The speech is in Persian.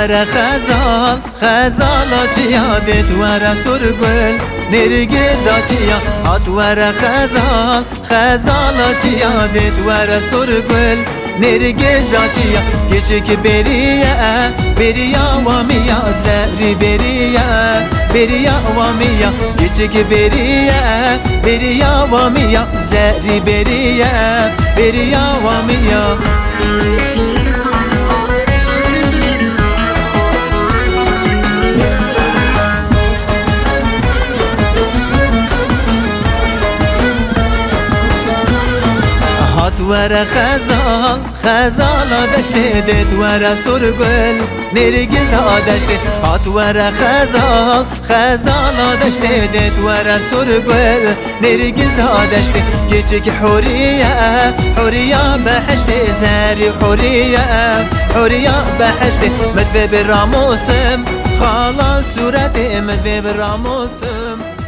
ورا خزال خزالا چیا دت ورا سرگل نرگزا چیا هات ورا خزال خزالا چیا دت ورا سرگل نرگزا چیا küçük beriya vamiya zehri beriya vamiya küçük beriya vamiya zehri beriya vamiya ورا خزال خزالا دشته دت ورا سرگل نرگز دشته هات ورا خزال خزالا دشته دت ورا سرگل نرگز دشته küçük حورية بحشته زاري حورية بحشته مدفي بالراموسم خالال صورتي مدفي بالراموسم